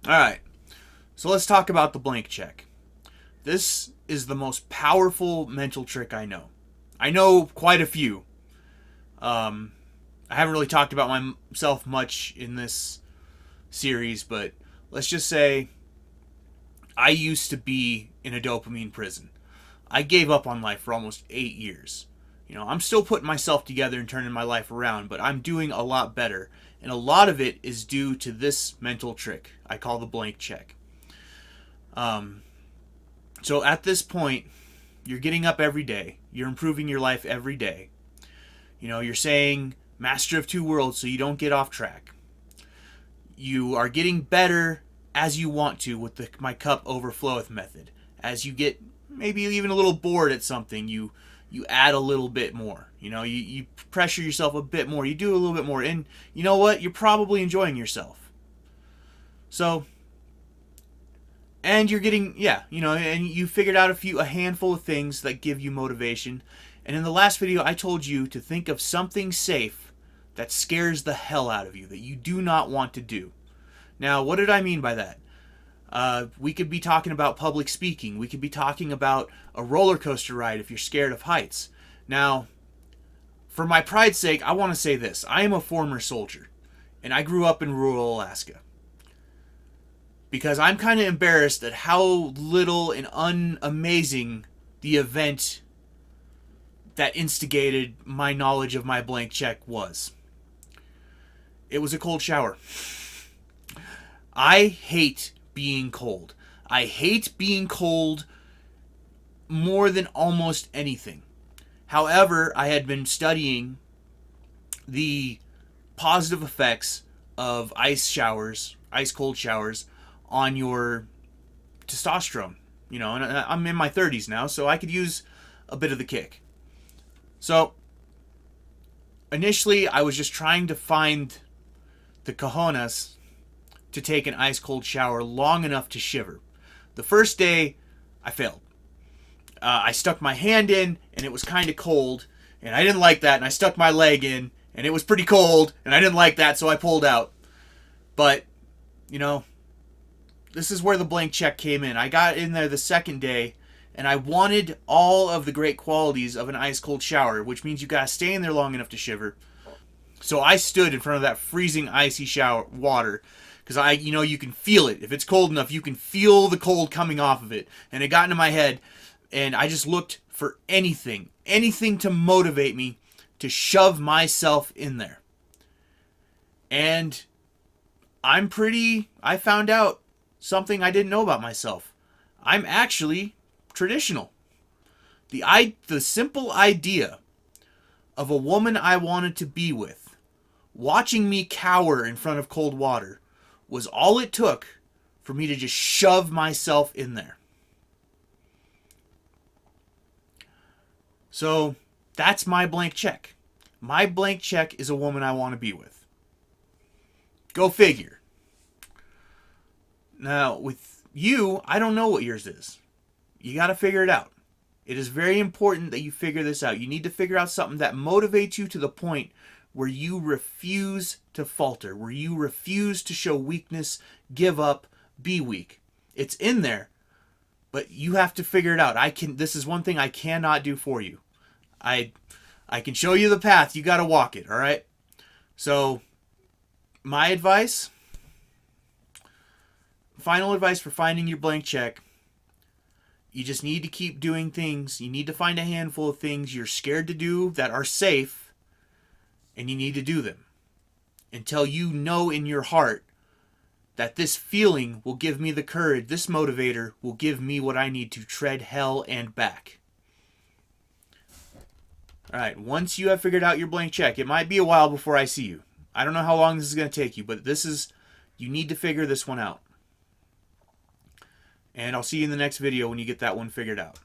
Alright, so let's talk about the blank check. This is the most powerful mental trick I know. I know quite a few. Um, I haven't really talked about myself much in this series, but let's just say I used to be in a dopamine prison. I gave up on life for almost 8 years. I'm still putting myself together and turning my life around, but I'm doing a lot better. And a lot of it is due to this mental trick I call the blank check. Um, so at this point, you're getting up every day. You're improving your life every day. You're saying master of two worlds so you don't get off track. You are getting better as you want to with the my cup overfloweth method. As you get maybe even a little bored at something, you add a little bit more. You pressure yourself a bit more. You do a little bit more. And you know what? You're probably enjoying yourself. So, and you're getting, yeah, and you figured out a handful of things that give you motivation. And in the last video, I told you to think of something safe that scares the hell out of you, that you do not want to do. Now, what did I mean by that? We could be talking about public speaking. We could be talking about a roller coaster ride if you're scared of heights. Now, for my pride's sake, I want to say this. I am a former soldier, and I grew up in rural Alaska. Because I'm kind of embarrassed at how little and unamazing the event that instigated my knowledge of my blank check was. It was a cold shower. I hate being cold. I hate being cold more than almost anything. However, I had been studying the positive effects of ice cold showers, on your testosterone. And I'm in my 30s now, so I could use a bit of the kick. So, initially, I was just trying to find the cojones to take an ice cold shower long enough to shiver. The first day, I failed. I stuck my hand in, and it was kind of cold, and I didn't like that, and I stuck my leg in, and it was pretty cold, and I didn't like that, so I pulled out. But, this is where the blank check came in. I got in there the second day, and I wanted all of the great qualities of an ice cold shower, which means you gotta stay in there long enough to shiver. So I stood in front of that freezing icy shower water, because you can feel it. If it's cold enough, you can feel the cold coming off of it. And it got into my head, and I just looked for anything to motivate me to shove myself in there. And I found out something I didn't know about myself. I'm actually traditional. The simple idea of a woman I wanted to be with watching me cower in front of cold water was all it took for me to just shove myself in there. So that's my blank check. My blank check is a woman I want to be with. Go figure. Now, with you, I don't know what yours is. You got to figure it out. It is very important that you figure this out. You need to figure out something that motivates you to the point where you refuse to falter, where you refuse to show weakness, give up, be weak. It's in there, but you have to figure it out. This is one thing I cannot do for you. I can show you the path. You got to walk it, all right? So, my advice, final advice for finding your blank check, you just need to keep doing things. You need to find a handful of things you're scared to do that are safe, and you need to do them until you know in your heart that this feeling will give me the courage, this motivator will give me what I need to tread hell and back. Alright, once you have figured out your blank check, it might be a while before I see you. I don't know how long this is going to take you, but you need to figure this one out. And I'll see you in the next video when you get that one figured out.